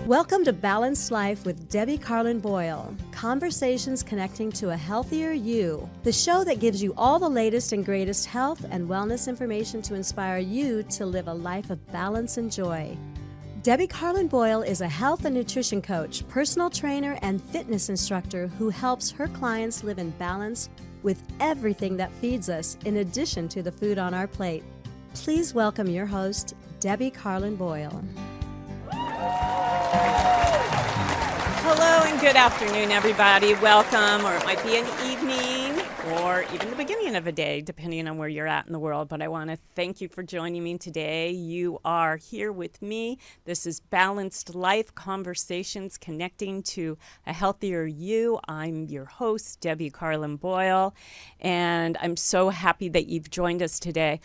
Welcome to Balanced Life with Debbie Carlin Boyle. Conversations connecting to a healthier you. The show that gives you all the latest and greatest health and wellness information to inspire you to live a life of balance and joy. Debbie Carlin Boyle is a health and nutrition coach, personal trainer, and fitness instructor who helps her clients live in balance with everything that feeds us, in addition to the food on our plate. Please welcome your host, Debbie Carlin Boyle. Hello and good afternoon, everybody. Welcome, or it might be an evening or even the beginning of a day, depending on where you're at in the world. But I want to thank you for joining me today. You are here with me. This is Balanced Life Conversations Connecting to a Healthier You. I'm your host, Debbie Carlin Boyle, and I'm so happy that you've joined us today.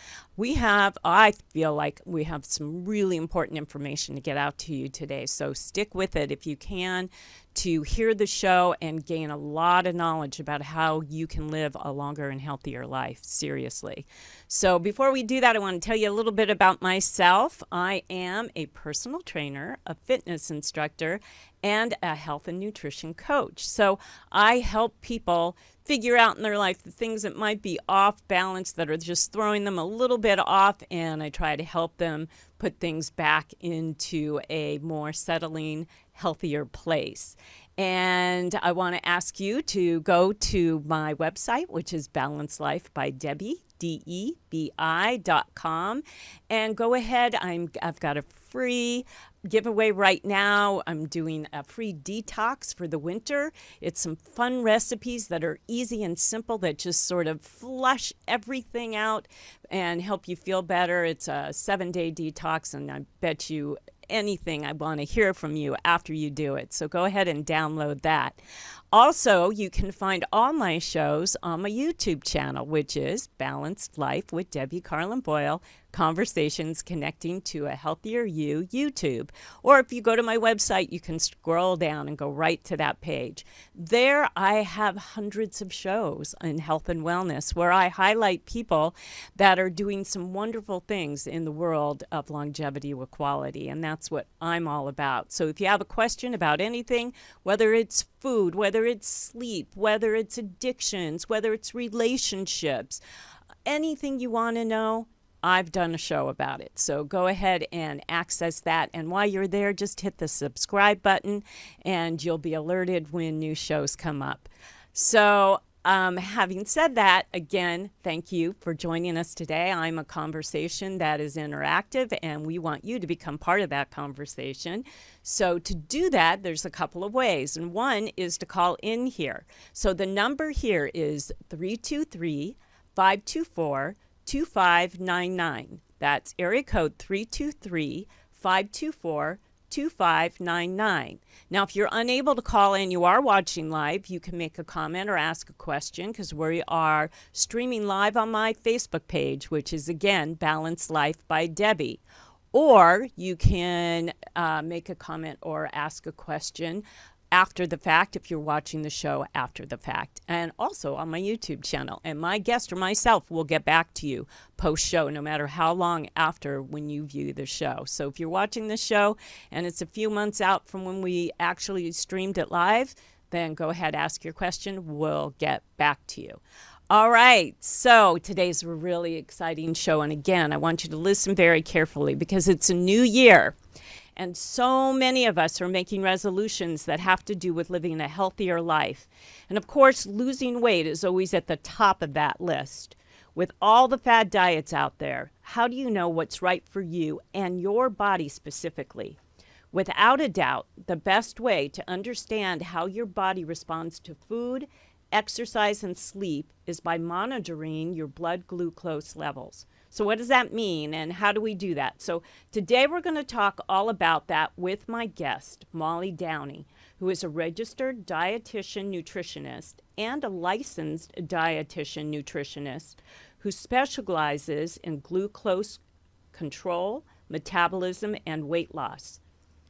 I feel like we have some really important information to get out to you today, so stick with it if you can to hear the show and gain a lot of knowledge about how you can live a longer and healthier life, seriously. So before we do that, I want to tell you a little bit about myself. I am a personal trainer, a fitness instructor, and a health and nutrition coach. So I help people figure out in their life the things that might be off balance, that are just throwing them a little bit off, and I try to help them put things back into a more settling, healthier place. And I want to ask you to go to my website, which is Balanced Life by Debbie, DEBI.com, and go ahead. I've got a free giveaway right now. I'm doing a free detox for the winter. It's some fun recipes that are easy and simple that just sort of flush everything out and help you feel better. It's a 7-day detox, and I bet you anything, I want to hear from you after you do it. So go ahead and download that. Also, you can find all my shows on my YouTube channel, which is Balanced Life with Debbie Carlin Boyle, Conversations Connecting to a Healthier You, YouTube. Or if you go to my website, you can scroll down and go right to that page. There I have hundreds of shows in health and wellness where I highlight people that are doing some wonderful things in the world of longevity with quality, and that's what I'm all about. So if you have a question about anything, whether it's food, whether it's sleep, whether it's addictions, whether it's relationships, anything you want to know, I've done a show about it. So go ahead and access that. And while you're there, just hit the subscribe button and you'll be alerted when new shows come up. So having said that, again, thank you for joining us today. I'm a conversation that is interactive, and we want you to become part of that conversation. So to do that, there's a couple of ways, and one is to call in here. So the number here is 323-524-2599. That's area code 323-524-2599. Now, if you're unable to call in, you are watching live, you can make a comment or ask a question, because we are streaming live on my Facebook page, which is, again, Balanced Life by Debbie. Or you can make a comment or ask a question after the fact, if you're watching the show after the fact, and also on my YouTube channel. And my guest or myself will get back to you post-show, no matter how long after when you view the show. So if you're watching the show and it's a few months out from when we actually streamed it live, then go ahead, ask your question. We'll get back to you. All right, so today's a really exciting show. And again, I want you to listen very carefully, because it's a new year. And so many of us are making resolutions that have to do with living a healthier life. And of course, losing weight is always at the top of that list. With all the fad diets out there, how do you know what's right for you and your body specifically? Without a doubt, the best way to understand how your body responds to food, exercise, and sleep is by monitoring your blood glucose levels. So what does that mean, and how do we do that? So today we're going to talk all about that with my guest, Molly Downey, who is a registered dietitian nutritionist and a licensed dietitian nutritionist who specializes in glucose control, metabolism, and weight loss.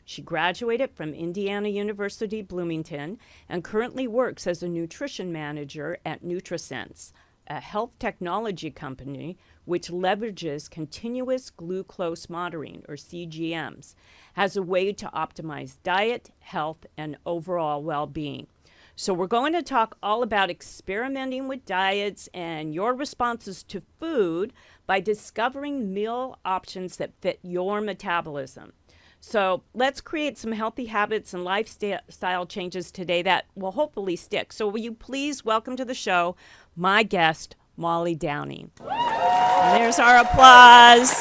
She graduated from Indiana University, Bloomington, and currently works as a nutrition manager at Nutrasense, a health technology company which leverages continuous glucose monitoring, or CGMs, as a way to optimize diet, health, and overall well-being. So we're going to talk all about experimenting with diets and your responses to food by discovering meal options that fit your metabolism. So let's create some healthy habits and lifestyle changes today that will hopefully stick. So will you please welcome to the show my guest, Molly Downey. And there's our applause.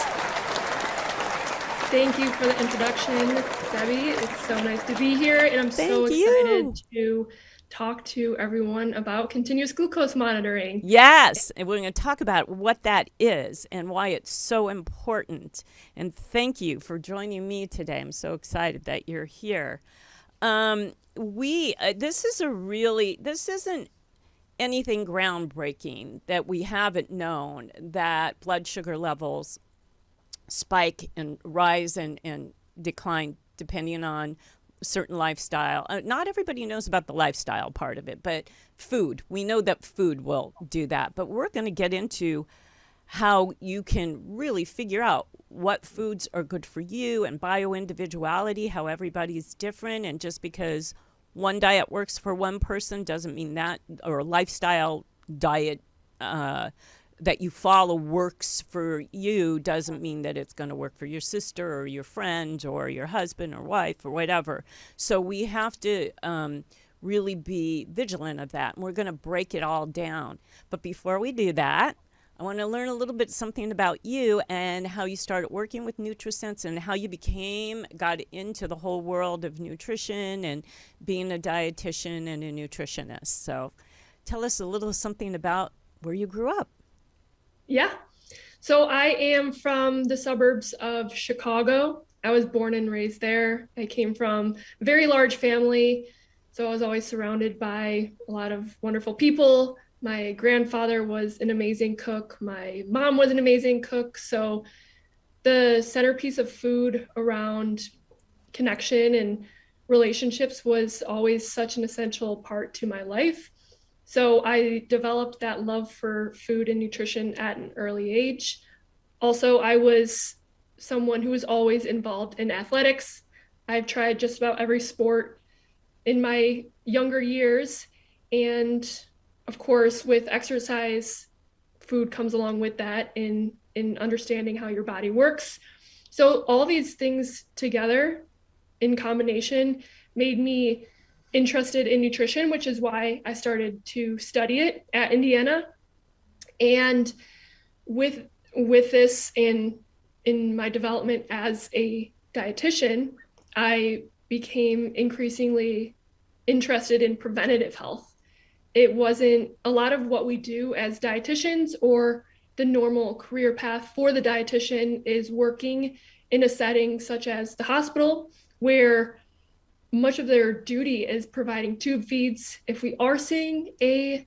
Thank you for the introduction, Debbie. It's so nice to be here, and I'm so excited to talk to everyone about continuous glucose monitoring. Yes, and we're going to talk about what that is and why it's so important. And thank you for joining me today. I'm so excited that you're here. This isn't anything groundbreaking that we haven't known, that blood sugar levels spike and rise and decline depending on certain lifestyle. Not everybody knows about the lifestyle part of it, but food. We know that food will do that. But we're going to get into how you can really figure out what foods are good for you, and bioindividuality, how everybody's different. And just because one diet works for one person doesn't mean that, or lifestyle diet that you follow works for you doesn't mean that it's going to work for your sister or your friend or your husband or wife or whatever. So we have to really be vigilant of that. And we're going to break it all down. But before we do that, I want to learn a little bit something about you and how you started working with nutrasense and how you got into the whole world of nutrition and being a dietitian and a nutritionist. So tell us a little something about where you grew up. Yeah. So I am from the suburbs of Chicago. I was born and raised there. I came from a very large family, so I was always surrounded by a lot of wonderful people. My grandfather was an amazing cook. My mom was an amazing cook. So the centerpiece of food around connection and relationships was always such an essential part to my life. So I developed that love for food and nutrition at an early age. Also, I was someone who was always involved in athletics. I've tried just about every sport in my younger years. And of course, with exercise, food comes along with that in understanding how your body works. So all these things together in combination made me interested in nutrition, which is why I started to study it at Indiana. And with this in my development as a dietitian, I became increasingly interested in preventative health. It wasn't a lot of what we do as dietitians, or the normal career path for the dietitian is working in a setting such as the hospital, where much of their duty is providing tube feeds. If we are seeing a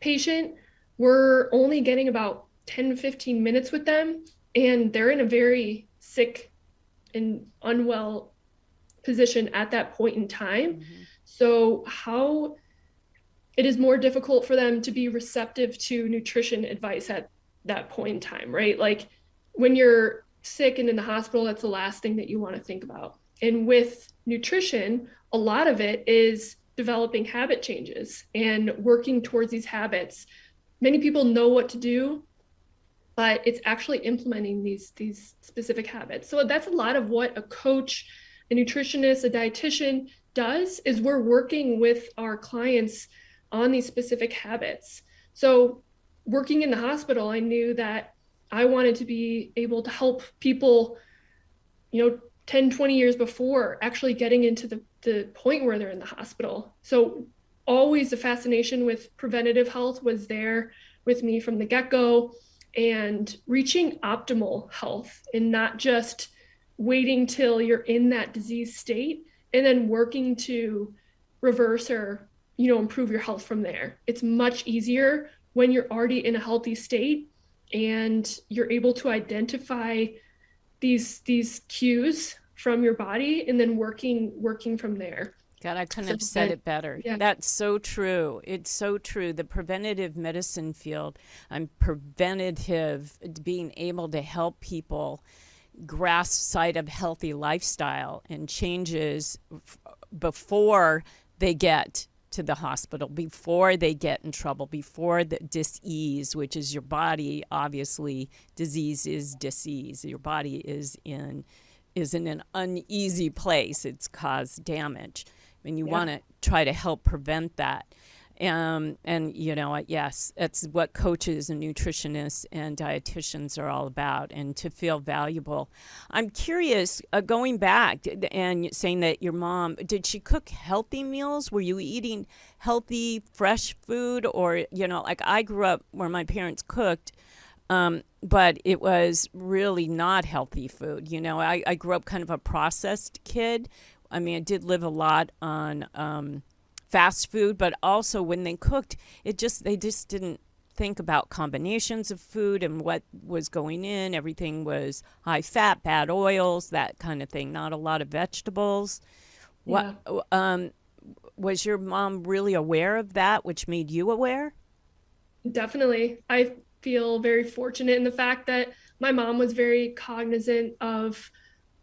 patient, we're only getting about 10 to 15 minutes with them, and they're in a very sick and unwell position at that point in time. Mm-hmm. So how it is more difficult for them to be receptive to nutrition advice at that point in time, right? Like when you're sick and in the hospital, that's the last thing that you want to think about. And with nutrition, a lot of it is developing habit changes and working towards these habits. Many people know what to do, but it's actually implementing these specific habits. So that's a lot of what a coach, a nutritionist, a dietitian does, is we're working with our clients on these specific habits. So working in the hospital, I knew that I wanted to be able to help people, 10, 20 years before actually getting into the point where they're in the hospital. So always the fascination with preventative health was there with me from the get-go, and reaching optimal health and not just waiting till you're in that disease state and then working to reverse or, improve your health from there. It's much easier when you're already in a healthy state and you're able to identify these cues from your body and then working from there. God, I couldn't So, have said it better. yeah. That's so true. It's so true. The preventative medicine field, preventative, being able to help people grasp sight of healthy lifestyle and changes before they get to the hospital, before they get in trouble, before the disease, which is your body. Obviously, disease is disease. Your body is in an uneasy place. It's caused damage, and you want to try to help prevent that. And yes, that's what coaches and nutritionists and dietitians are all about, and to feel valuable. I'm curious, going back and saying that your mom, did she cook healthy meals? Were you eating healthy, fresh food? Or, like I grew up where my parents cooked, but it was really not healthy food. I grew up kind of a processed kid. I mean, I did live a lot on fast food, but also when they cooked, they just didn't think about combinations of food and what was going in. Everything was high fat, bad oils, that kind of thing. Not a lot of vegetables. Yeah. What was your mom really aware of that, which made you aware? Definitely. I feel very fortunate in the fact that my mom was very cognizant of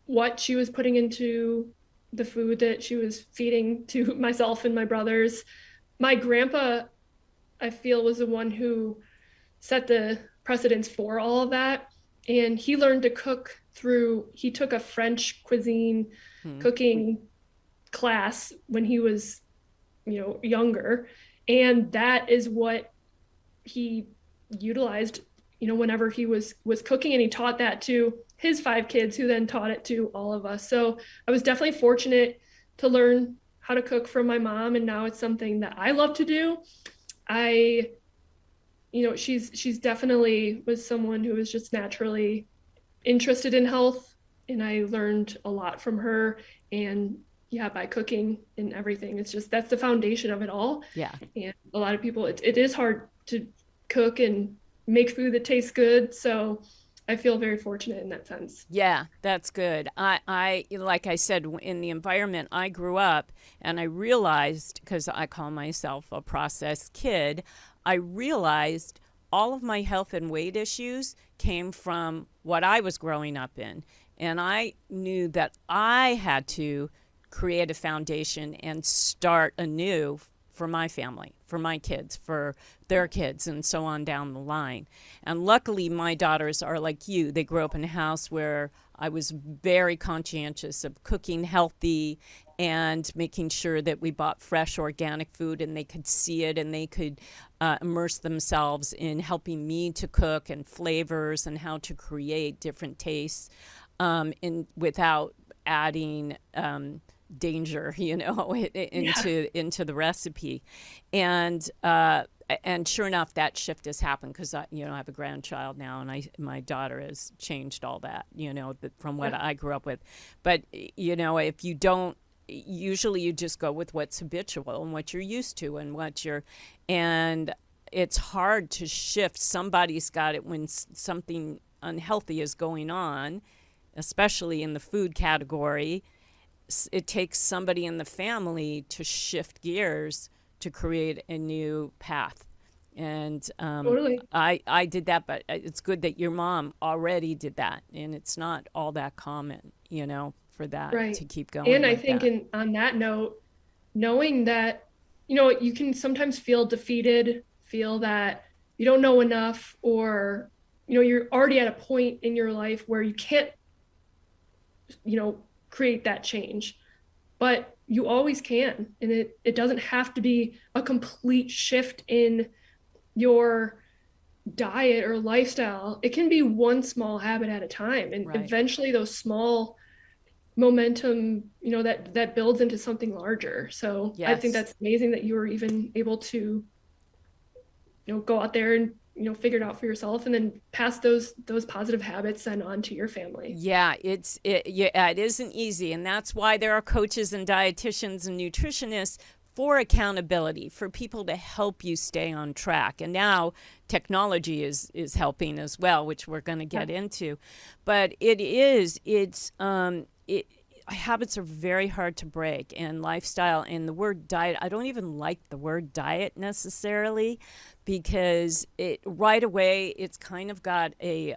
what she was putting into the food that she was feeding to myself and my brothers. My grandpa, I feel, was the one who set the precedence for all of that. And he learned to cook he took a French cuisine cooking class when he was, younger. And that is what he utilized, whenever he was cooking, and he taught that to his 5 kids, who then taught it to all of us. So I was definitely fortunate to learn how to cook from my mom, and now it's something that I love to do. She's definitely was someone who was just naturally interested in health, and I learned a lot from her. And by cooking and everything, it's just, that's the foundation of it all. Yeah. And a lot of people, it is hard to cook and make food that tastes good. So I feel very fortunate in that sense. Yeah, that's good. I like I said, in the environment I grew up, and I realized, because I call myself a processed kid, I realized all of my health and weight issues came from what I was growing up in. And I knew that I had to create a foundation and start anew for my family, for my kids, for their kids, and so on down the line. And luckily, my daughters are like you. They grew up in a house where I was very conscientious of cooking healthy and making sure that we bought fresh organic food, and they could see it, and they could immerse themselves in helping me to cook and flavors and how to create different tastes without adding danger, into the recipe. And sure enough, that shift has happened, because I have a grandchild now, and my daughter has changed all that, from what I grew up with. But if you don't, usually you just go with what's habitual and what you're used to and and it's hard to shift. Somebody's got it when something unhealthy is going on, especially in the food category. It takes somebody in the family to shift gears to create a new path. And Totally. I did that, but it's good that your mom already did that, and it's not all that common, for that to keep going. And I think on that note, knowing that, you can sometimes feel defeated, feel that you don't know enough, or, you're already at a point in your life where you can't, create that change, but you always can. And it doesn't have to be a complete shift in your diet or lifestyle. It can be one small habit at a time, and eventually those small momentum, that builds into something larger. So I think that's amazing that you were even able to, go out there and figure it out for yourself, and then pass those positive habits then on to your family. Yeah, it isn't easy, and that's why there are coaches and dietitians and nutritionists for accountability, for people to help you stay on track. And now technology is helping as well, which we're going to get into. But habits are very hard to break, and lifestyle and the word diet, I don't even like the word diet necessarily, because it right away it's kind of got a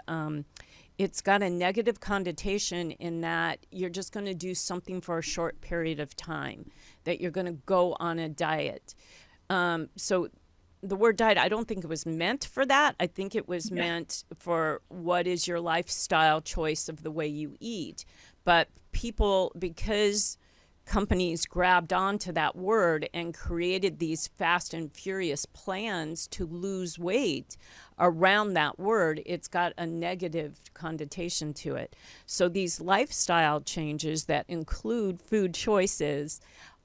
it's got a negative connotation in that you're just going to do something for a short period of time, that you're going to go on a diet. So the word diet, I don't think it was meant for that. I think it was meant for what is your lifestyle choice of the way you eat. But people, because companies grabbed onto that word and created these fast and furious plans to lose weight around that word, it's got a negative connotation to it. So these lifestyle changes that include food choices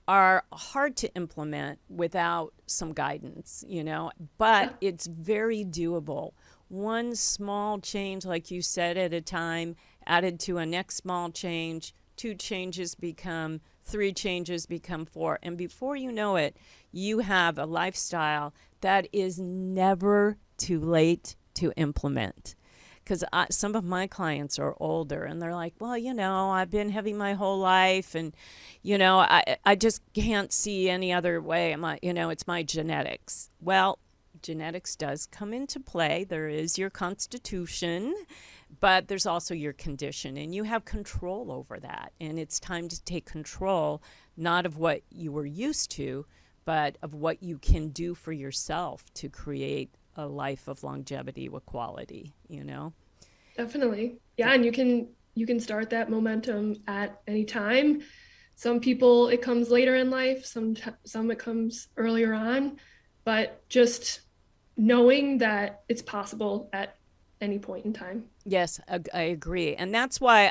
are hard to implement without some guidance, but it's very doable. One small change, like you said, at a time, added to a next small change, 2 changes become 3, changes become 4. And before you know it, you have a lifestyle that is never too late to implement. Because some of my clients are older and they're like, well, I've been heavy my whole life, and, I just can't see any other way. It's my genetics. Well, genetics does come into play. There is your constitution, but there's also your condition, and you have control over that. And it's time to take control, not of what you were used to, but of what you can do for yourself to create a life of longevity with quality, Definitely. Yeah, and you can start that momentum at any time. Some people it comes later in life, some it comes earlier on, but just knowing that it's possible at any point in time. Yes, I agree. And that's why,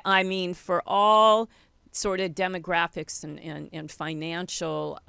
for all sort of demographics and financial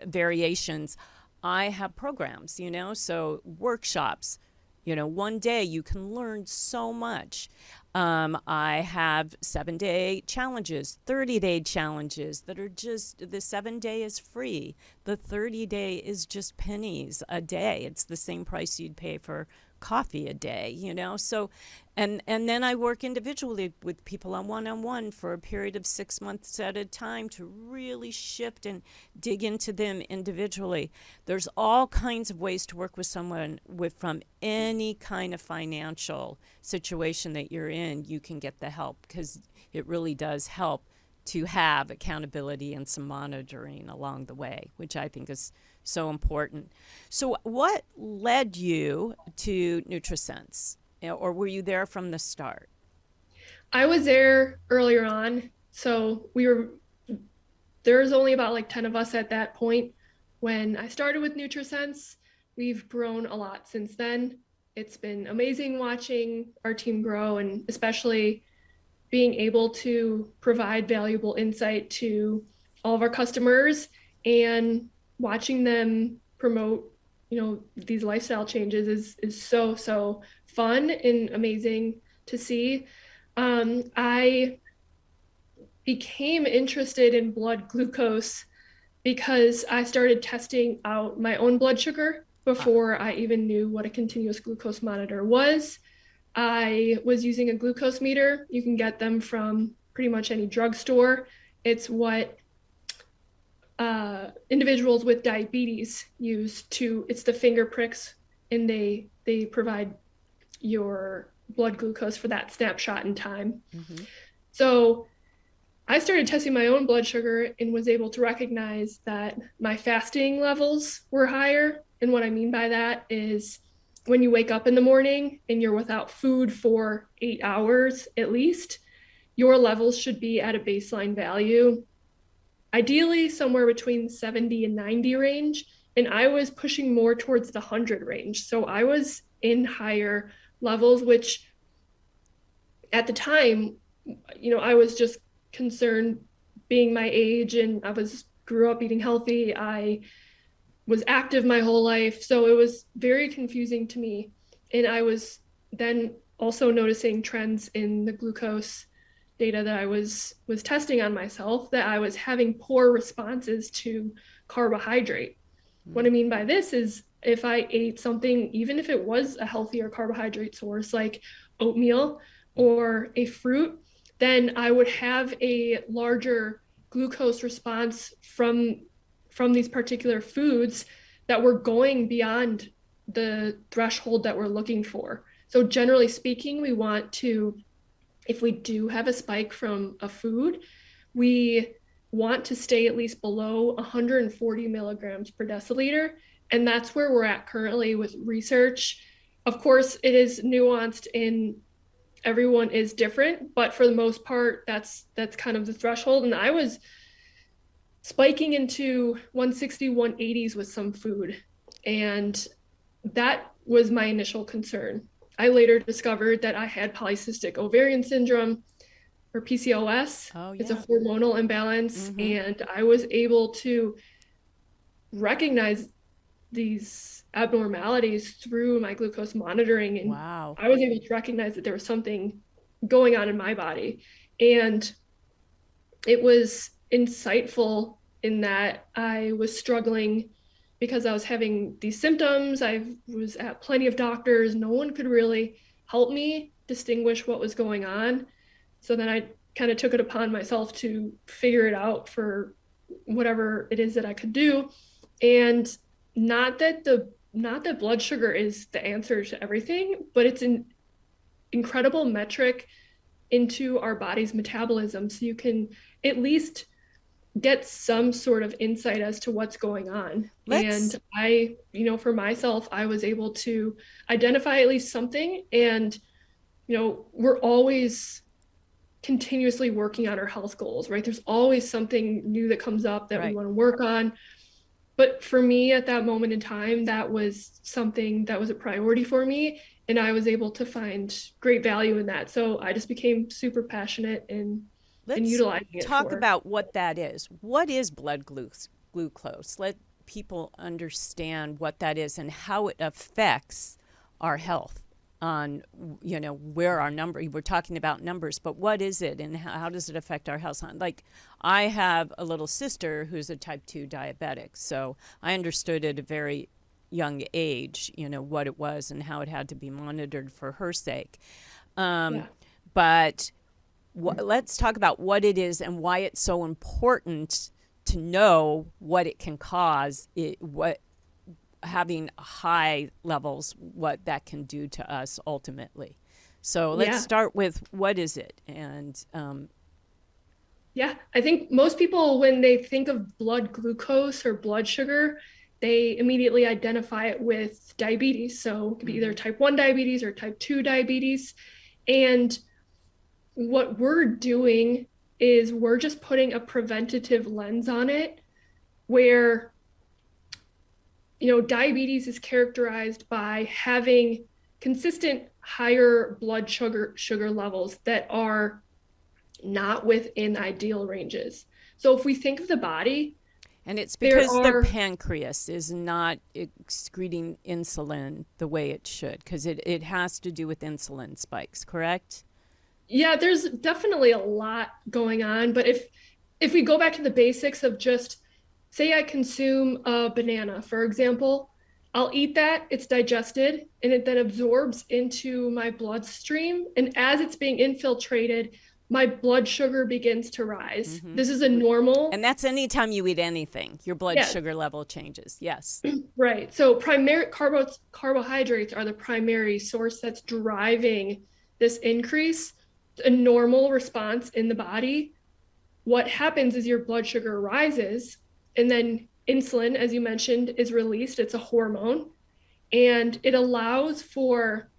variations, I have programs, so workshops, one day you can learn so much. I have 7-day challenges, 30-day challenges that are just, the 7-day is free. The 30-day is just pennies a day. It's the same price you'd pay for coffee a day, So, and then I work individually with people on one-on-one for a period of 6 months at a time to really shift and dig into them individually. There's all kinds of ways to work with someone from any kind of financial situation that you're in. You can get the help, because it really does help to have accountability and some monitoring along the way, which I think is so important. So what led you to nutrasense, or were you there from the start? I was there earlier on. So there was only about like 10 of us at that point when I started with nutrasense. We've grown a lot since then. It's been amazing watching our team grow, and especially being able to provide valuable insight to all of our customers and watching them promote, these lifestyle changes is so fun and amazing to see. I became interested in blood glucose because I started testing out my own blood sugar before I even knew what a continuous glucose monitor was. I was using a glucose meter. You can get them from pretty much any drugstore. It's what individuals with diabetes use it's the finger pricks, and they provide your blood glucose for that snapshot in time. Mm-hmm. So I started testing my own blood sugar and was able to recognize that my fasting levels were higher. And what I mean by that is when you wake up in the morning and you're without food for 8 hours at least, your levels should be at a baseline value, ideally somewhere between 70 and 90 range. And I was pushing more towards the 100 range. So I was in higher levels, which at the time, I was just concerned being my age, and I grew up eating healthy. I was active my whole life. So it was very confusing to me. And I was then also noticing trends in the glucose data that I was testing on myself, that I was having poor responses to carbohydrate. What I mean by this is if I ate something, even if it was a healthier carbohydrate source like oatmeal, or a fruit, then I would have a larger glucose response from these particular foods that were going beyond the threshold that we're looking for. So generally speaking, we want to, if we do have a spike from a food, we want to stay at least below 140 milligrams per deciliter. And that's where we're at currently with research. Of course, it is nuanced in everyone is different, but for the most part, that's kind of the threshold. And I was spiking into 160, 180s with some food. And that was my initial concern. I later discovered that I had polycystic ovarian syndrome, or PCOS. Oh, yeah. It's a hormonal imbalance. And I was able to recognize these abnormalities through my glucose monitoring. And wow. I was able to recognize that there was something going on in my body. And it was insightful in that I was struggling because I was having these symptoms. I was at plenty of doctors. No one could really help me distinguish what was going on. So then I kind of took it upon myself to figure it out for whatever it is that I could do. And not that blood sugar is the answer to everything, but it's an incredible metric into our body's metabolism. So you can at least get some sort of insight as to what's going on. And I, for myself, I was able to identify at least something. And, we're always continuously working on our health goals, right? There's always something new that comes up that we want to work on. But for me at that moment in time, that was something that was a priority for me. And I was able to find great value in that. So I just became super passionate and utilizing it. Let's talk about what that is. What is blood glucose? Let people understand what that is and how it affects our health on, where our number, we're talking about numbers, but what is it and how does it affect our health? Like, I have a little sister who's a type 2 diabetic, so I understood at a very young age, what it was and how it had to be monitored for her sake. But let's talk about what it is and why it's so important to know what it can cause, what having high levels, what that can do to us ultimately. So let's start with what is it? And I think most people, when they think of blood glucose or blood sugar, they immediately identify it with diabetes. So it could be either type 1 diabetes or type 2 diabetes. And what we're doing is we're just putting a preventative lens on it, where diabetes is characterized by having consistent higher blood sugar levels that are not within ideal ranges. So if we think of the body, and it's because their pancreas is not excreting insulin the way it should, because it has to do with insulin spikes, correct? Yeah, there's definitely a lot going on. But if we go back to the basics of just, say I consume a banana, for example, I'll eat that, it's digested, and it then absorbs into my bloodstream. And as it's being infiltrated, my blood sugar begins to rise. This is a normal. And that's anytime you eat anything, your blood sugar level changes. Yes. Right. So primary carbohydrates are the primary source that's driving this increase. A normal response in the body. What happens is your blood sugar rises, and then insulin, as you mentioned, is released. It's a hormone, and it allows for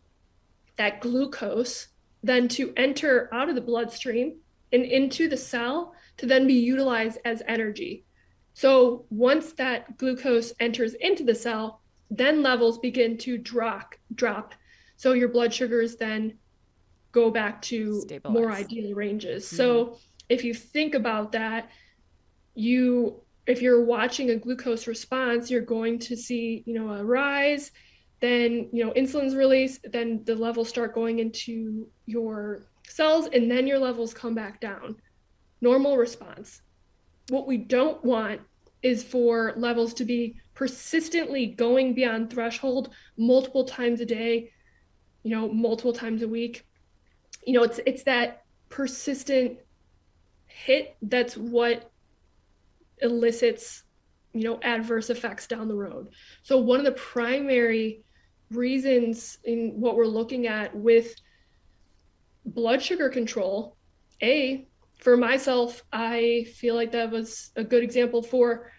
that glucose then to enter out of the bloodstream and into the cell to then be utilized as energy. So once that glucose enters into the cell, then levels begin to drop. So your blood sugars then go back to stabilize. More ideal ranges. So if you think about that, if you're watching a glucose response, you're going to see, a rise, then, insulin's released, then the levels start going into your cells, and then your levels come back down. Normal response. What we don't want is for levels to be persistently going beyond threshold multiple times a day, multiple times a week. it's that persistent hit that's what elicits, adverse effects down the road. So one of the primary reasons in what we're looking at with blood sugar control, for myself, I feel like that was a good example for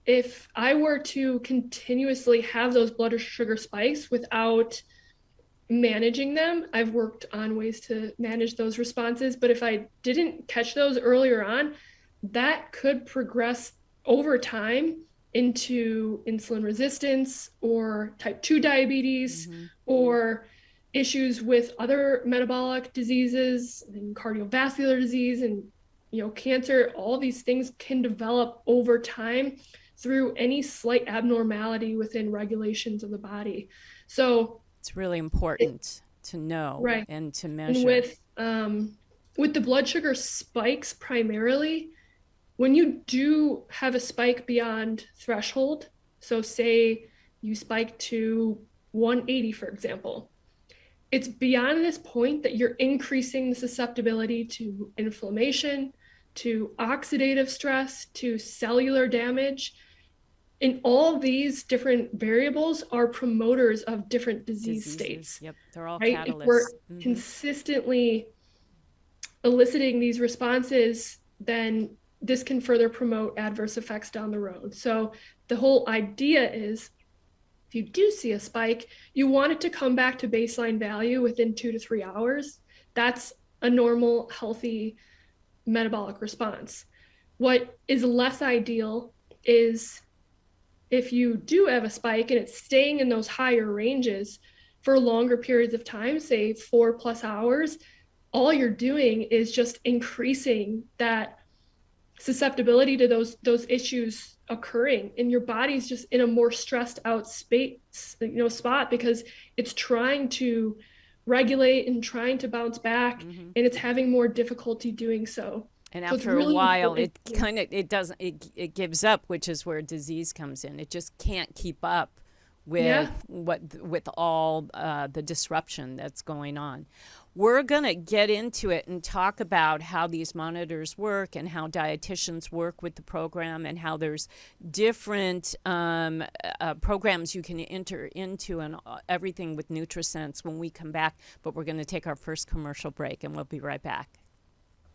if I were to continuously have those blood sugar spikes without managing them. I've worked on ways to manage those responses, but if I didn't catch those earlier on, that could progress over time into insulin resistance or type 2 diabetes, or issues with other metabolic diseases and cardiovascular disease and cancer. All these things can develop over time through any slight abnormality within regulations of the body. So it's really important to know, right, and to measure. And with the blood sugar spikes primarily, when you do have a spike beyond threshold, so say you spike to 180, for example, it's beyond this point that you're increasing the susceptibility to inflammation, to oxidative stress, to cellular damage. And all these different variables are promoters of different disease states. Yep, they're all right? catalysts. If we're consistently eliciting these responses, then this can further promote adverse effects down the road. So the whole idea is, if you do see a spike, you want it to come back to baseline value within 2 to 3 hours. That's a normal, healthy metabolic response. What is less ideal is if you do have a spike and it's staying in those higher ranges for longer periods of time, say 4+ hours, all you're doing is just increasing that susceptibility to those issues occurring, and your body's just in a more stressed out spot because it's trying to regulate and trying to bounce back, and it's having more difficulty doing so. And after a while, it gives up, which is where disease comes in. It just can't keep up with with all the disruption that's going on. We're going to get into it and talk about how these monitors work and how dietitians work with the program and how there's different programs you can enter into and everything with nutrasense when we come back. But we're going to take our first commercial break, and we'll be right back.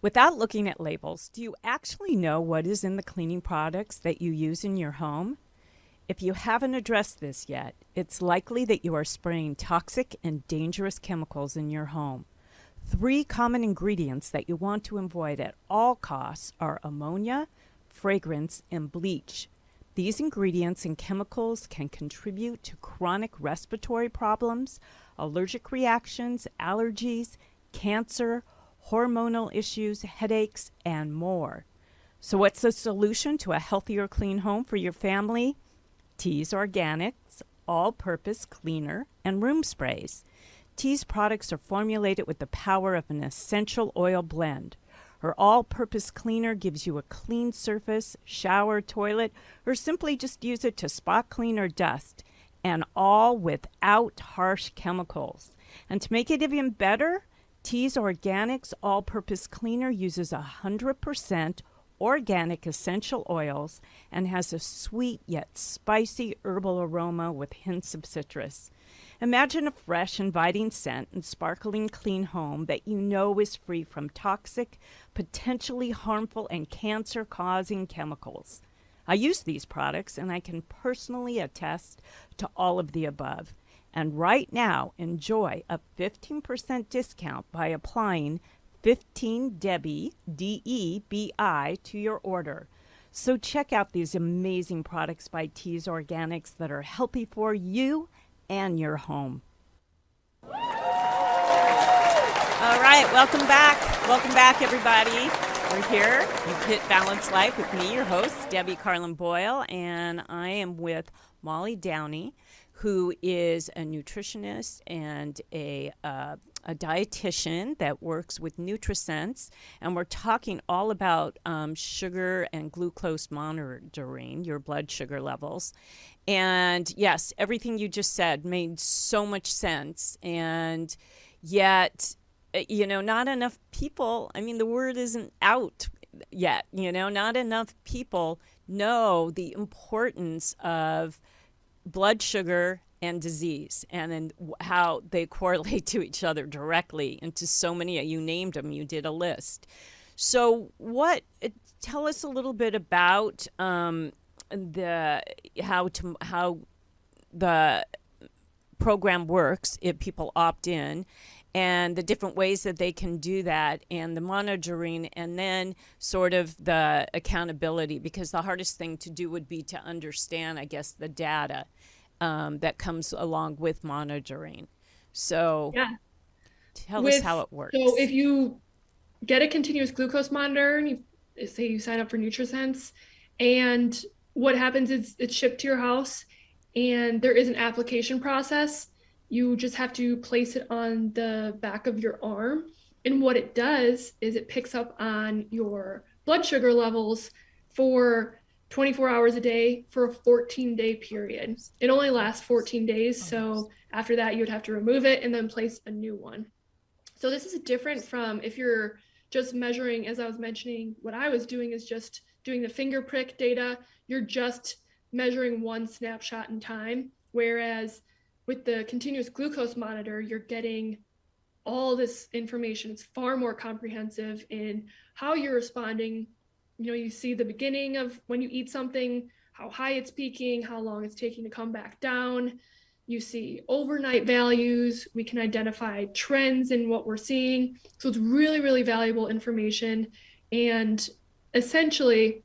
Without looking at labels, do you actually know what is in the cleaning products that you use in your home? If you haven't addressed this yet, it's likely that you are spraying toxic and dangerous chemicals in your home. 3 common ingredients that you want to avoid at all costs are ammonia, fragrance, and bleach. These ingredients and chemicals can contribute to chronic respiratory problems, allergic reactions, allergies, cancer, hormonal issues, headaches, and more. So what's the solution to a healthier, clean home for your family? Teas Organics all-purpose cleaner and room sprays. Tea's products are formulated with the power of an essential oil blend. Her all-purpose cleaner gives you a clean surface, shower, toilet, or simply just use it to spot clean or dust, and all without harsh chemicals. And to make it even better, Tea's Organics all-purpose cleaner uses 100% organic essential oils and has a sweet yet spicy herbal aroma with hints of citrus. Imagine a fresh, inviting scent and sparkling clean home that you know is free from toxic, potentially harmful, and cancer-causing chemicals. I use these products, and I can personally attest to all of the above. And right now, enjoy a 15% discount by applying 15DEBBI, DEBI, to your order. So check out these amazing products by Tea's Organics that are healthy for you and your home. All right, welcome back. Welcome back, everybody. We're here. You've hit Balanced Life with me, your host, Debbie Carlin Boyle, and I am with Molly Downey, who is a nutritionist and a dietitian that works with nutrasense, and we're talking all about sugar and glucose monitoring, your blood sugar levels. And yes, everything you just said made so much sense, and yet not enough people, I mean, the word isn't out yet, not enough people know the importance of blood sugar and disease, and then how they correlate to each other directly, and to so many. You named them, you did a list. So tell us a little bit about the how the program works if people opt in, and the different ways that they can do that, and the monitoring, and then sort of the accountability, because the hardest thing to do would be to understand, I guess, the data that comes along with monitoring. So Yeah. tell us how it works. So if you get a continuous glucose monitor, and say you sign up for nutrasense, and what happens is it's shipped to your house, and there is an application process. You just have to place it on the back of your arm. And what it does is it picks up on your blood sugar levels for 24 hours a day for a 14-day period. It only lasts 14 days. So after that, you would have to remove it and then place a new one. So this is different from if you're just measuring, as I was mentioning, what I was doing is just doing the finger prick data. You're just measuring one snapshot in time. Whereas with the continuous glucose monitor, you're getting all this information. It's far more comprehensive in how you're responding. You see the beginning of when you eat something, how high it's peaking, how long it's taking to come back down. You see overnight values. We can identify trends in what we're seeing. So it's really, really valuable information. And essentially,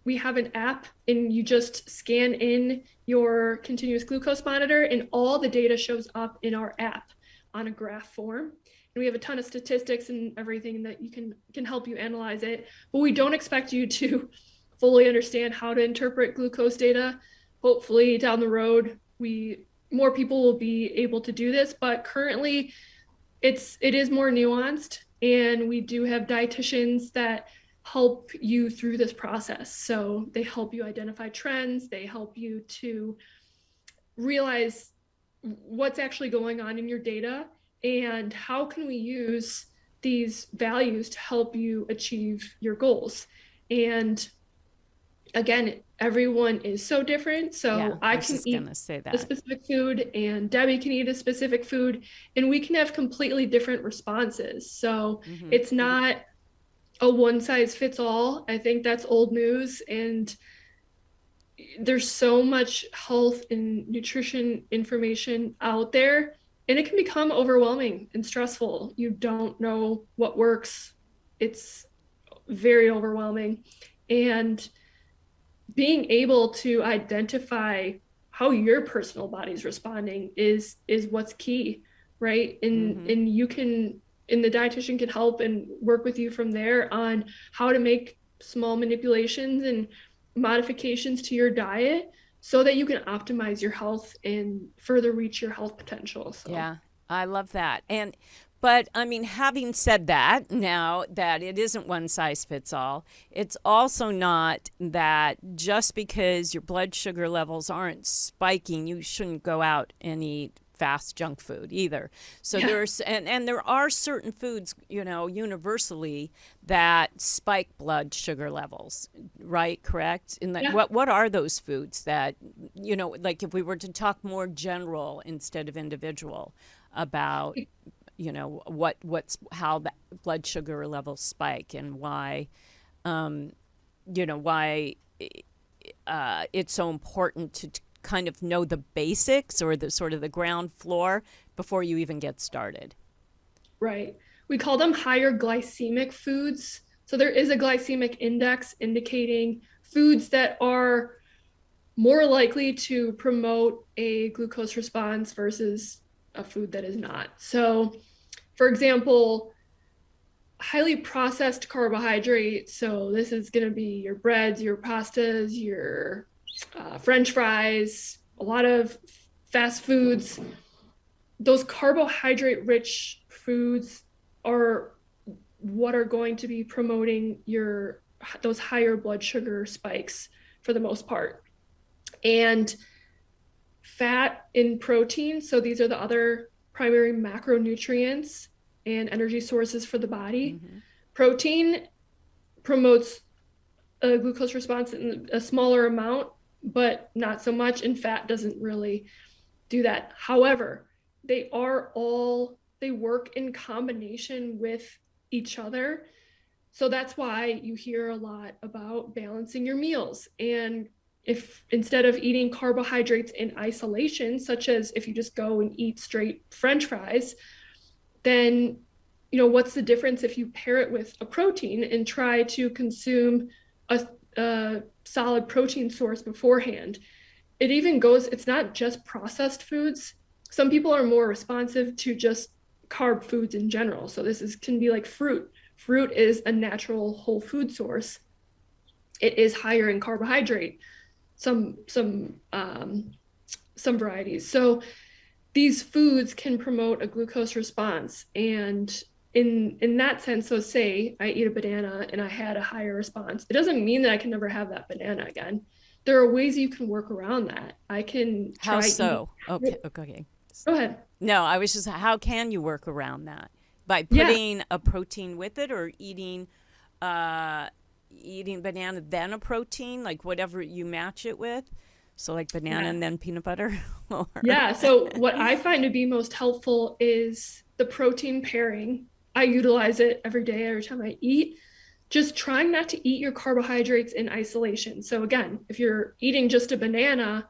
we have an app, and you just scan in your continuous glucose monitor, and all the data shows up in our app on a graph form. And we have a ton of statistics and everything that you can help you analyze it. But we don't expect you to fully understand how to interpret glucose data. Hopefully down the road, more people will be able to do this, but currently it is more nuanced, and we do have dietitians that help you through this process. So they help you identify trends, they help you to realize what's actually going on in your data, and how can we use these values to help you achieve your goals. And again, everyone is so different. So I can eat a specific food, and Debbie can eat a specific food, and we can have completely different responses. So it's not a one size fits all. I think that's old news. And there's so much health and nutrition information out there, and it can become overwhelming and stressful. You don't know what works. It's very overwhelming. And being able to identify how your personal body's responding is what's key, right? And the dietitian can help and work with you from there on how to make small manipulations and modifications to your diet so that you can optimize your health and further reach your health potential. So. Yeah, I love that. But I mean, having said that, now that it isn't one size fits all, it's also not that just because your blood sugar levels aren't spiking, you shouldn't go out and eat fast junk food either. So there's and there are certain foods, universally that spike blood sugar levels, right? Correct? And what are those foods that, like if we were to talk more general instead of individual about how the blood sugar levels spike, and why it's so important to kind of know the basics, or the sort of the ground floor before you even get started. Right. We call them higher glycemic foods. So there is a glycemic index indicating foods that are more likely to promote a glucose response versus a food that is not. So, for example, highly processed carbohydrate. So this is going to be your breads, your pastas, your French fries, a lot of fast foods. Those carbohydrate-rich foods are what are going to be promoting those higher blood sugar spikes for the most part. And fat and protein, so these are the other primary macronutrients and energy sources for the body. Mm-hmm. Protein promotes a glucose response in a smaller amount, but not so much. And fat doesn't really do that. However, they work in combination with each other. So that's why you hear a lot about balancing your meals. And if instead of eating carbohydrates in isolation, such as if you just go and eat straight French fries, then, what's the difference if you pair it with a protein and try to consume a solid protein source beforehand? It's not just processed foods. Some people are more responsive to just carb foods in general. So can be like fruit. Fruit is a natural whole food source. It is higher in carbohydrate, some varieties. So these foods can promote a glucose response. And in that sense, so say I eat a banana and I had a higher response, it doesn't mean that I can never have that banana again. There are ways you can work around that. I can try. How so? Okay. Go ahead. No, I was just, how can you work around that? By putting a protein with it, or eating banana then a protein, like whatever you match it with? So like banana and then peanut butter? Yeah. So what I find to be most helpful is the protein pairing. I utilize it every day, every time I eat. Just trying not to eat your carbohydrates in isolation. So again, if you're eating just a banana,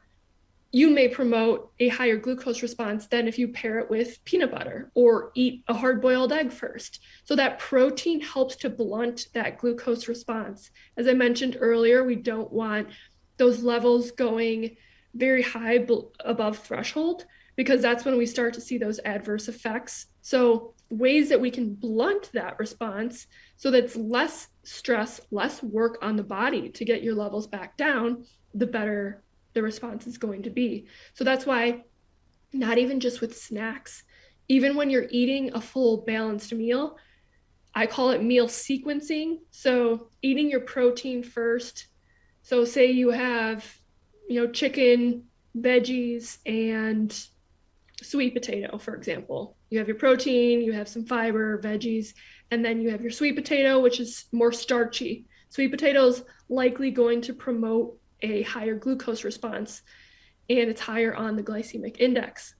you may promote a higher glucose response than if you pair it with peanut butter or eat a hard-boiled egg first. So that protein helps to blunt that glucose response. As I mentioned earlier, we don't want those levels going very high above threshold, because that's when we start to see those adverse effects. So ways that we can blunt that response so that it's less stress, less work on the body to get your levels back down, the better the response is going to be. So that's why, not even just with snacks, even when you're eating a full balanced meal, I call it meal sequencing. So eating your protein first. So say you have, chicken, veggies, and sweet potato, for example. You have your protein, you have some fiber, veggies, and then you have your sweet potato, which is more starchy. Sweet potato is likely going to promote a higher glucose response, and it's higher on the glycemic index.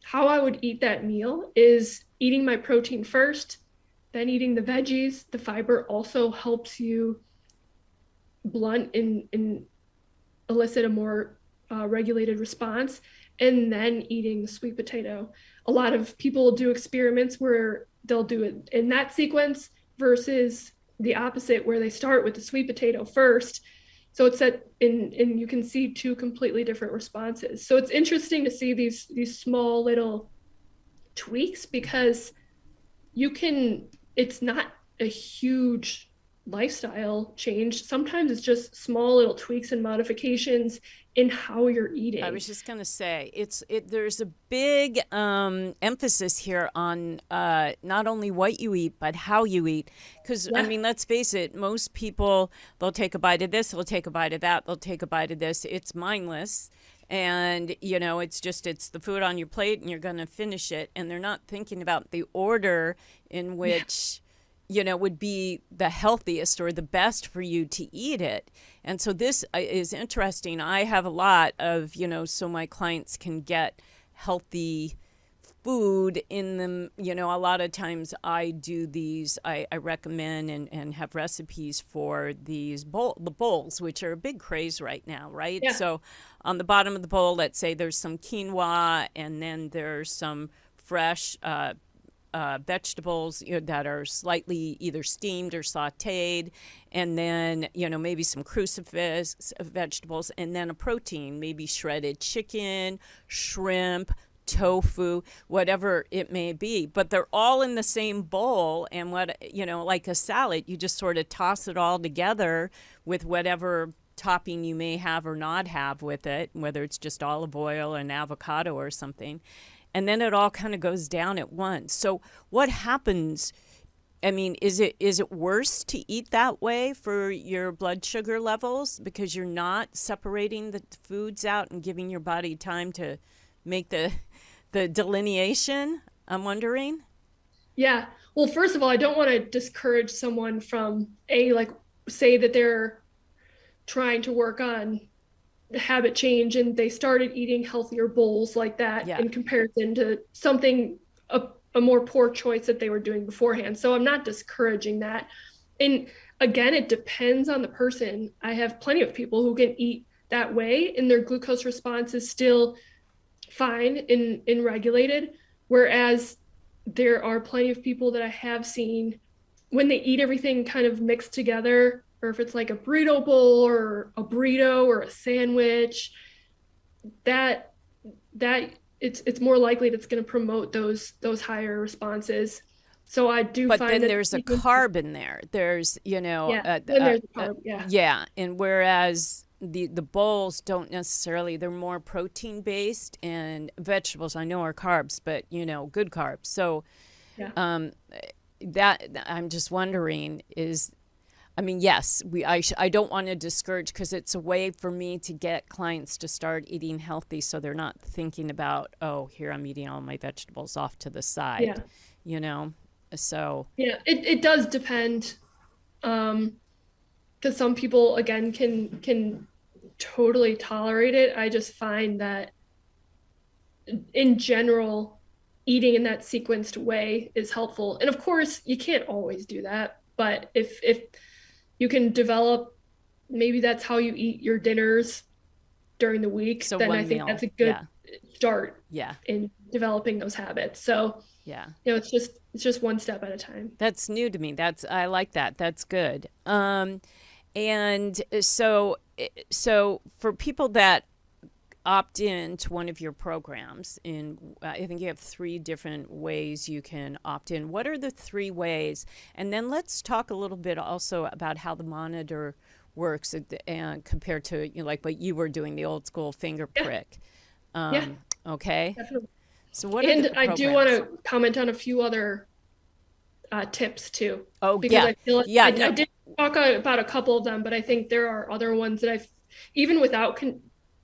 How I would eat that meal is eating my protein first, then eating the veggies. The fiber also helps you blunt and elicit a more regulated response, and then eating the sweet potato. A lot of people do experiments where they'll do it in that sequence versus the opposite, where they start with the sweet potato first. So it's and you can see two completely different responses. So it's interesting to see these small little tweaks, because it's not a huge lifestyle change. Sometimes it's just small little tweaks and modifications in how you're eating. I was just going to say, there's a big emphasis here on not only what you eat, but how you eat. Because, I mean, let's face it, most people, they'll take a bite of this, they'll take a bite of that, they'll take a bite of this. It's mindless. And, it's the food on your plate and you're going to finish it. And they're not thinking about the order in which... would be the healthiest or the best for you to eat it. And so this is interesting. I have a lot of, so my clients can get healthy food in them. A lot of times I do these, I recommend and have recipes for these the bowls, which are a big craze right now, right? Yeah. So on the bottom of the bowl, let's say there's some quinoa, and then there's some fresh vegetables that are slightly either steamed or sautéed, and then maybe some crucifix vegetables, and then a protein, maybe shredded chicken, shrimp, tofu, whatever it may be. But they're all in the same bowl, and like a salad, you just sort of toss it all together with whatever topping you may have or not have with it, whether it's just olive oil or an avocado or something. And then it all kind of goes down at once. So what happens? I mean, is it worse to eat that way for your blood sugar levels because you're not separating the foods out and giving your body time to make the delineation? I'm wondering. Yeah. Well, first of all, I don't want to discourage someone from like say that they're trying to work on the habit change and they started eating healthier bowls like that Yeah. in comparison to something a more poor choice that they were doing beforehand. So I'm not discouraging that. And again, it depends on the person. I have plenty of people who can eat that way and their glucose response is still fine and regulated. Whereas there are plenty of people that I have seen when they eat everything kind of mixed together, or if it's like a burrito bowl or a burrito or a sandwich, that it's more likely that's going to promote those higher responses. So I do But find then that there's a carb in there. There's, then there's a carb, yeah. And whereas the bowls don't necessarily, they're more protein based, and vegetables I know are carbs, but good carbs. So that I'm just wondering is, I mean, yes, I don't want to discourage, because it's a way for me to get clients to start eating healthy, so they're not thinking about, oh, here I'm eating all my vegetables off to the side, So it does depend, because some people again can totally tolerate it. I just find that in general, eating in that sequenced way is helpful. And of course, you can't always do that, but if you can develop, maybe that's how you eat your dinners during the week, so then I think meal. that's a good start in developing those habits. So it's just one step at a time. That's new to me. I like that. That's good. And so for people that opt in to one of your programs, I think you have 3 different ways you can opt in. What are the 3 ways? And then let's talk a little bit also about how the monitor works and compared to like what you were doing, the old school finger prick. Okay. Definitely. So what are the programs? I do want to comment on a few other tips too. Oh, because I feel like I did talk about a couple of them, but I think there are other ones that even without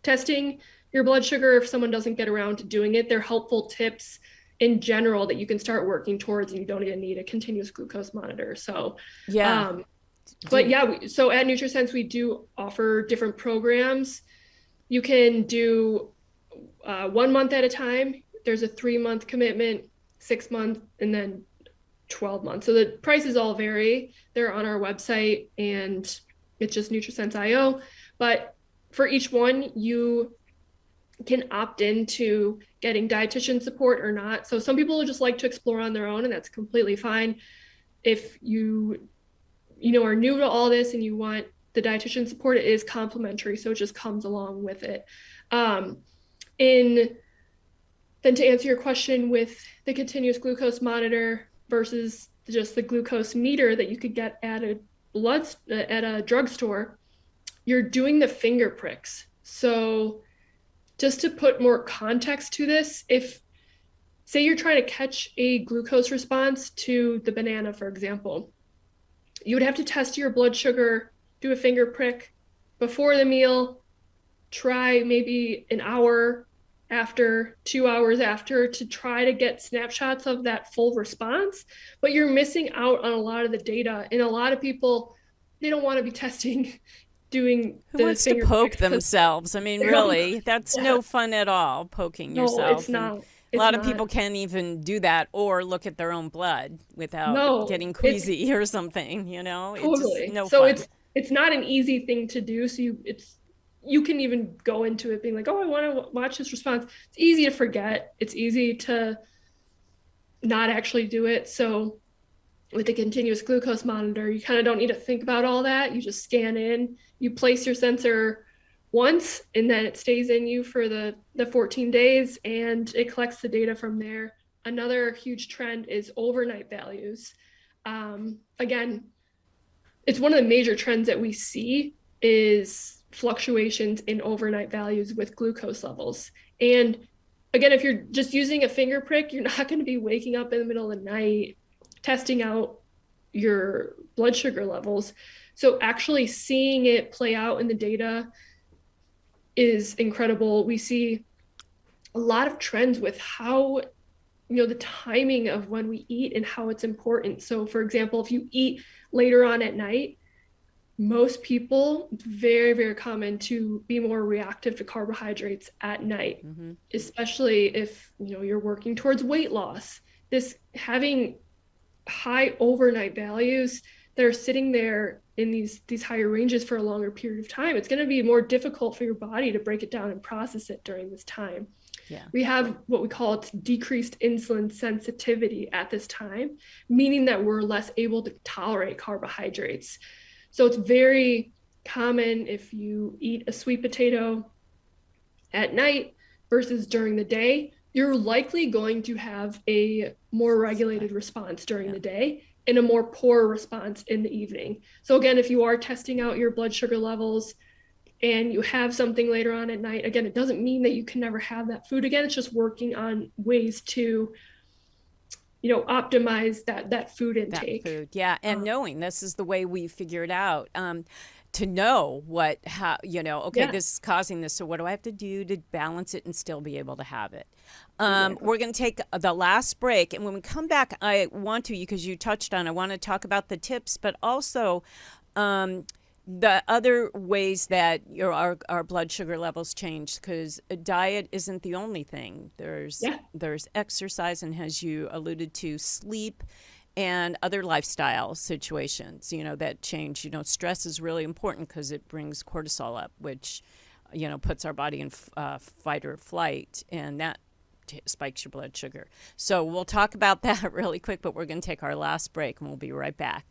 testing your blood sugar, if someone doesn't get around to doing it, they're helpful tips in general that you can start working towards, and you don't even need a continuous glucose monitor. So so at nutrasense, we do offer different programs. You can do 1 month at a time. There's a 3-month commitment, 6 month, and then 12 months. So the prices all vary. They're on our website, and it's just nutrasense.io. But for each one, you can opt into getting dietitian support or not. So some people just like to explore on their own, and that's completely fine. If you are new to all this and you want the dietitian support, it is complimentary, so it just comes along with it. Then to answer your question with the continuous glucose monitor versus just the glucose meter that you could get at a drugstore, you're doing the finger pricks. So just to put more context to this, if say you're trying to catch a glucose response to the banana, for example, you would have to test your blood sugar, do a finger prick before the meal, try maybe an hour after, 2 hours after, to try to get snapshots of that full response. But you're missing out on a lot of the data. And a lot of people, they don't want to be testing doing Who wants to poke themselves? I mean, really, that's no fun at all, poking yourself. No, it's not. A lot of people can't even do that or look at their own blood without getting queasy or something, Totally. It's just no fun. It's not an easy thing to do. So you can even go into it being like, oh, I want to watch this response. It's easy to forget. It's easy to not actually do it. So with the continuous glucose monitor, you kind of don't need to think about all that. You just scan in, you place your sensor once, and then it stays in you for the 14 days, and it collects the data from there. Another huge trend is overnight values. Again, it's one of the major trends that we see is fluctuations in overnight values with glucose levels. And again, if you're just using a finger prick, you're not going to be waking up in the middle of the night testing out your blood sugar levels. So actually seeing it play out in the data is incredible. We see a lot of trends with how the timing of when we eat and how it's important. So for example, if you eat later on at night, most people, it's very, very common to be more reactive to carbohydrates at night, especially if, you're working towards weight loss. This having high overnight values that are sitting there in these higher ranges for a longer period of time, it's going to be more difficult for your body to break it down and process it during this time. Yeah. We have what we call decreased insulin sensitivity at this time, meaning that we're less able to tolerate carbohydrates. So it's very common if you eat a sweet potato at night versus during the day, you're likely going to have a more regulated response during the day and a more poor response in the evening. So again, if you are testing out your blood sugar levels and you have something later on at night, again, it doesn't mean that you can never have that food again. It's just working on ways to, optimize that food intake. That food, yeah. And knowing this is the way we figure it out. To know this is causing this. So what do I have to do to balance it and still be able to have it? We're going to take the last break. And when we come back, I want to, because you touched on, I want to talk about the tips, but also the other ways that our blood sugar levels change, because a diet isn't the only thing. There's exercise, and as you alluded to, sleep, and other lifestyle situations, that change. Stress is really important because it brings cortisol up, which, puts our body in fight or flight, and that spikes your blood sugar. So we'll talk about that really quick, but we're going to take our last break, and we'll be right back.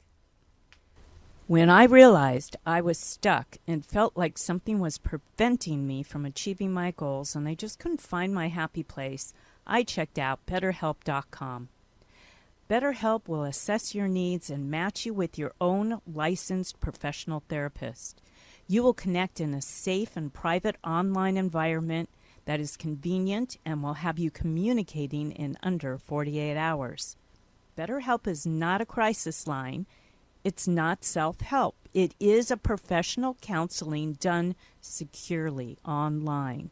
When I realized I was stuck and felt like something was preventing me from achieving my goals and I just couldn't find my happy place, I checked out BetterHelp.com. BetterHelp will assess your needs and match you with your own licensed professional therapist. You will connect in a safe and private online environment that is convenient and will have you communicating in under 48 hours. BetterHelp is not a crisis line. It's not self-help. It is a professional counseling done securely online.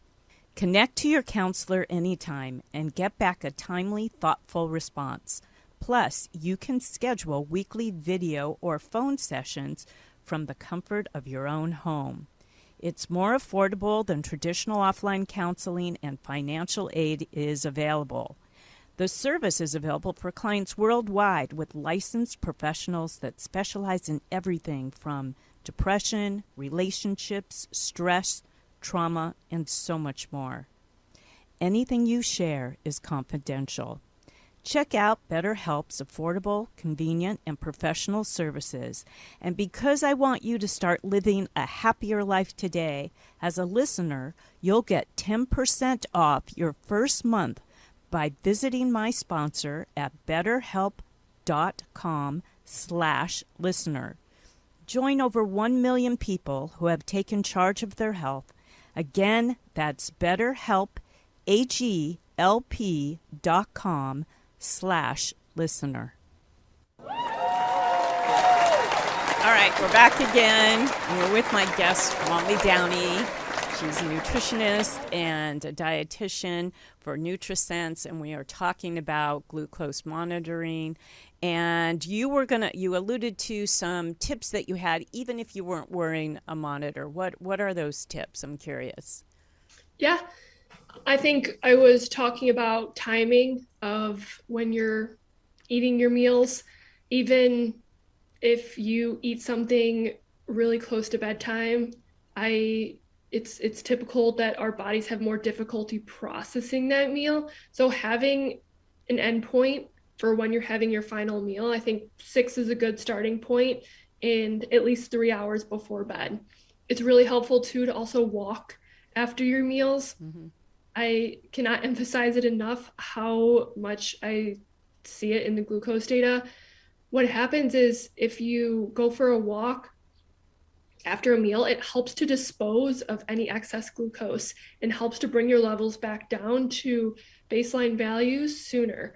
Connect to your counselor anytime and get back a timely, thoughtful response. Plus, you can schedule weekly video or phone sessions from the comfort of your own home. It's more affordable than traditional offline counseling, and financial aid is available. The service is available for clients worldwide with licensed professionals that specialize in everything from depression, relationships, stress, trauma, and so much more. Anything you share is confidential. Check out BetterHelp's affordable, convenient, and professional services. And because I want you to start living a happier life today, as a listener, you'll get 10% off your first month by visiting my sponsor at betterhelp.com/listener. Join over 1 million people who have taken charge of their health. Again, that's BetterHelp, HELP.com/listener. All right, we're back again. We're with my guest, Molly Downey. She's a nutritionist and a dietitian for nutrasense, and we are talking about glucose monitoring. And you alluded to some tips that you had, even if you weren't wearing a monitor. What are those tips? I'm curious. Yeah, I think I was talking about timing of when you're eating your meals. Even if you eat something really close to bedtime, it's typical that our bodies have more difficulty processing that meal. So having an endpoint for when you're having your final meal, I think 6 is a good starting point, and at least 3 hours before bed. It's really helpful too to also walk after your meals. Mm-hmm. I cannot emphasize it enough how much I see it in the glucose data. What happens is if you go for a walk after a meal, it helps to dispose of any excess glucose and helps to bring your levels back down to baseline values sooner.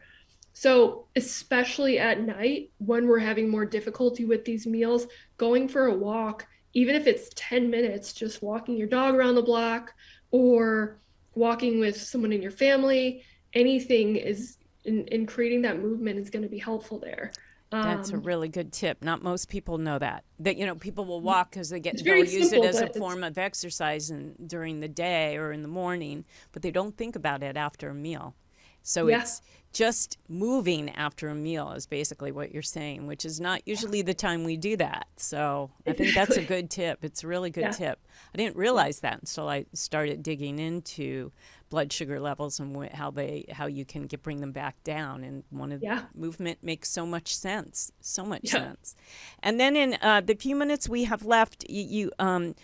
So especially at night when we're having more difficulty with these meals, going for a walk, even if it's 10 minutes, just walking your dog around the block or walking with someone in your family, anything is in creating that movement is going to be helpful there. That's a really good tip. Not most people know that. That people will walk because it's they'll very use it simple, as a but form of exercise during the day or in the morning, but they don't think about it after a meal. So yeah, it's just moving after a meal is basically what you're saying, which is not usually the time we do that. So I think that's a exactly. good tip. It's a really good Yeah, tip. I didn't realize that until I started digging into blood sugar levels and how you can bring them back down. And one of yeah, movement makes so much yeah. sense. And then in the few minutes we have left, can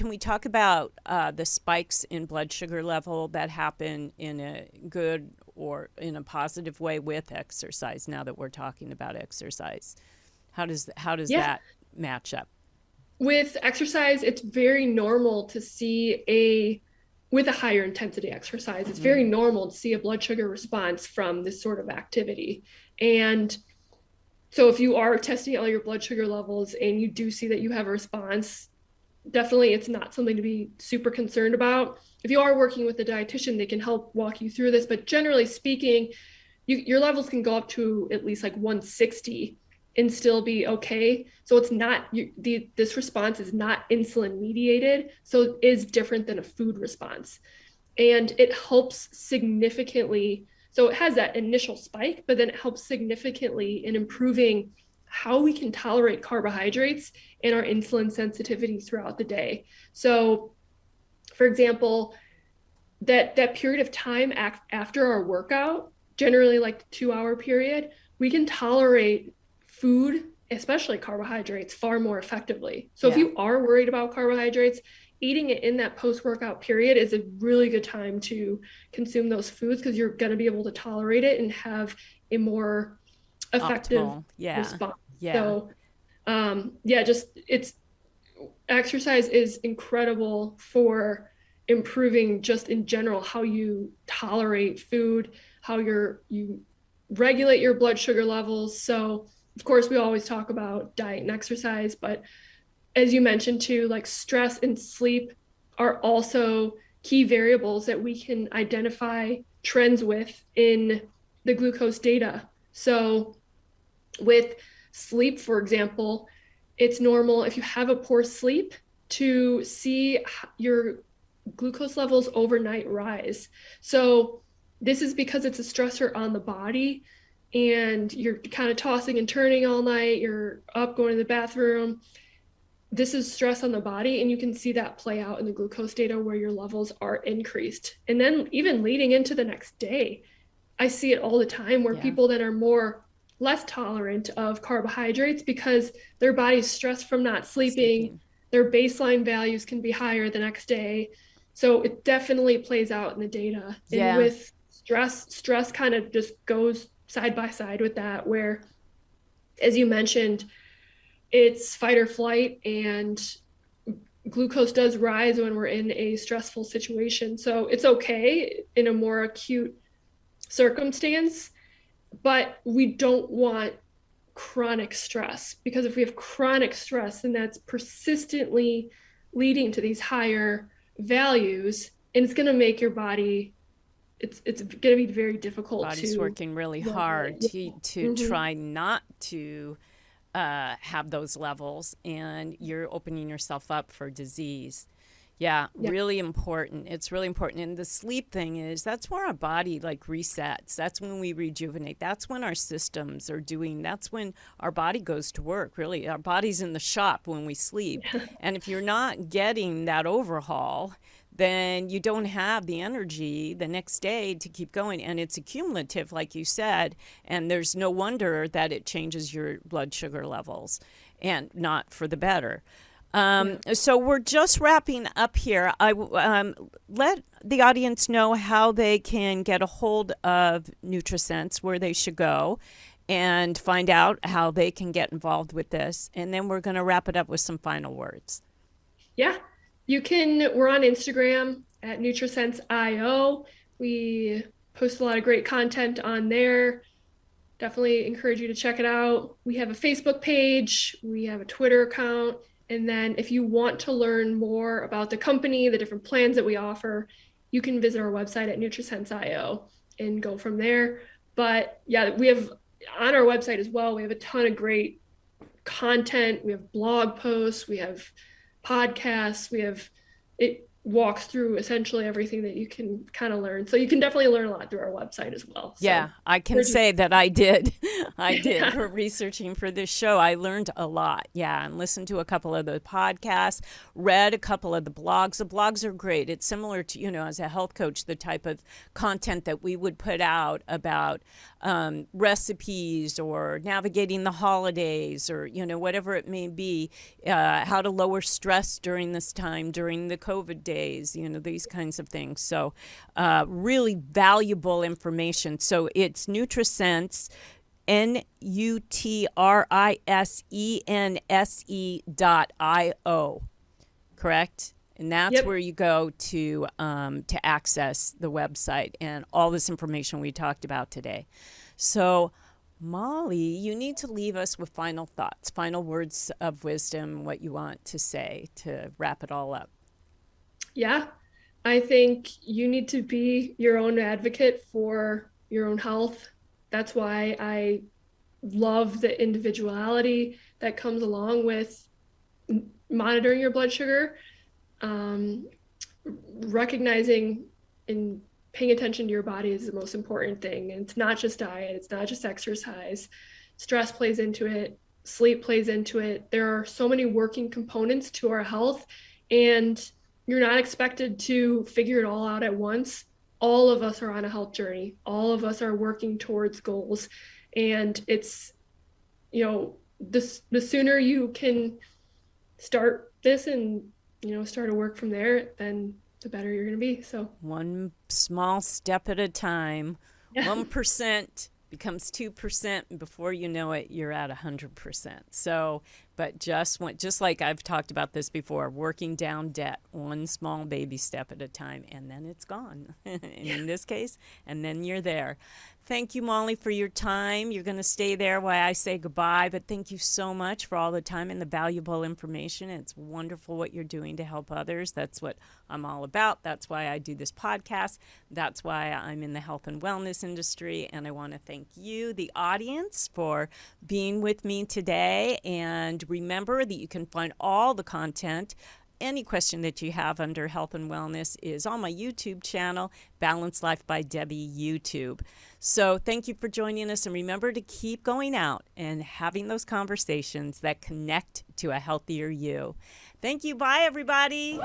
we talk about the spikes in blood sugar level that happen in a good or in a positive way with exercise? Now that we're talking about exercise, how does Yeah. that match up? With exercise, it's very normal to see with a higher intensity exercise, it's very Mm, normal to see a blood sugar response from this sort of activity. And so if you are testing all your blood sugar levels and you do see that you have a response, definitely it's not something to be super concerned about. If you are working with a dietitian, they can help walk you through this. But generally speaking, your levels can go up to at least like 160 and still be okay. So it's not this response is not insulin mediated, so it is different than a food response, and it helps significantly. So it has that initial spike, but then it helps significantly in improving how we can tolerate carbohydrates and our insulin sensitivity throughout the day. So, for example, that period of time after our workout, generally like 2 hour period, we can tolerate food, especially carbohydrates, far more effectively. So if yeah, you are worried about carbohydrates, eating it in that post-workout period is a really good time to consume those foods, because you're going to be able to tolerate it and have a more effective optimal. Yeah, response. yeah. So yeah, just it's exercise is incredible for improving just in general how you tolerate food, how you regulate your blood sugar levels. So of course we always talk about diet and exercise, but as you mentioned too, like stress and sleep are also key variables that we can identify trends with in the glucose data. So with sleep, for example, it's normal if you have a poor sleep to see your glucose levels overnight rise. So this is because it's a stressor on the body, and you're kind of tossing and turning all night, you're up going to the bathroom. This is stress on the body, and you can see that play out in the glucose data where your levels are increased. And then even leading into the next day, I see it all the time where Yeah. people that are less tolerant of carbohydrates because their body's stressed from not sleeping, Sleeping. their baseline values can be higher the next day. So it definitely plays out in the data. And Yeah. with stress kind of just goes side by side with that, where, as you mentioned, it's fight or flight, and glucose does rise when we're in a stressful situation. So it's okay in a more acute circumstance, but we don't want chronic stress, because if we have chronic stress, then that's persistently leading to these higher values, and it's going to make your body, it's going to be very difficult Body's to working really regulate. hard Yeah. to Mm-hmm. try not to have those levels, and you're opening yourself up for disease. Yeah, Yeah. really important. It's really important. And the sleep thing is that's where our body like resets. That's when we rejuvenate. That's when our systems are doing, that's when our body goes to work. Really, our body's in the shop when we sleep. And if you're not getting that overhaul, then you don't have the energy the next day to keep going. And it's accumulative, like you said. And there's no wonder that it changes your blood sugar levels, and not for the better. Yeah. So we're just wrapping up here. I let the audience know how they can get a hold of nutrasense, where they should go, and find out how they can get involved with this. And then we're going to wrap it up with some final words. Yeah. We're on Instagram at nutrasense.io. We post a lot of great content on there. Definitely encourage you to check it out. We have a Facebook page, we have a Twitter account. And then if you want to learn more about the company, the different plans that we offer, you can visit our website at nutrasense.io and go from there. But yeah, we have on our website as well, we have a ton of great content. We have blog posts, we have podcasts, it walks through essentially everything that you can kind of learn. So you can definitely learn a lot through our website as well. Yeah, I can say that I did. I did for researching for this show. I learned a lot. Yeah, and listened to a couple of the podcasts, read a couple of the blogs. The blogs are great. It's similar to, as a health coach, the type of content that we would put out about recipes or navigating the holidays or, whatever it may be, how to lower stress during this time, during the COVID days, these kinds of things. So really valuable information. So it's nutrasense, nutrisense.io, correct? And that's where you go to access the website and all this information we talked about today. So, Molly, you need to leave us with final thoughts, final words of wisdom, what you want to say to wrap it all up. Yeah, I think you need to be your own advocate for your own health. That's why I love the individuality that comes along with monitoring your blood sugar. Recognizing and paying attention to your body is the most important thing. And it's not just diet, it's not just exercise. Stress plays into it, sleep plays into it. There are so many working components to our health, and you're not expected to figure it all out at once. All of us are on a health journey. All of us are working towards goals. And it's, the sooner you can start this and, start to work from there, then the better you're going to be. So one small step at a time, 1% becomes 2%, and before you know it, you're at 100%. So, but just like I've talked about this before, working down debt, one small baby step at a time, and then it's gone in this case, and then you're there. Thank you, Molly, for your time. You're going to stay there while I say goodbye, but thank you so much for all the time and the valuable information. It's wonderful what you're doing to help others. That's what I'm all about. That's why I do this podcast. That's why I'm in the health and wellness industry, and I want to thank you, the audience, for being with me today. And remember that you can find all the content, any question that you have under health and wellness, is on my YouTube channel, Balanced Life by Debbie YouTube. So thank you for joining us, and remember to keep going out and having those conversations that connect to a healthier you. Thank you. Bye, everybody.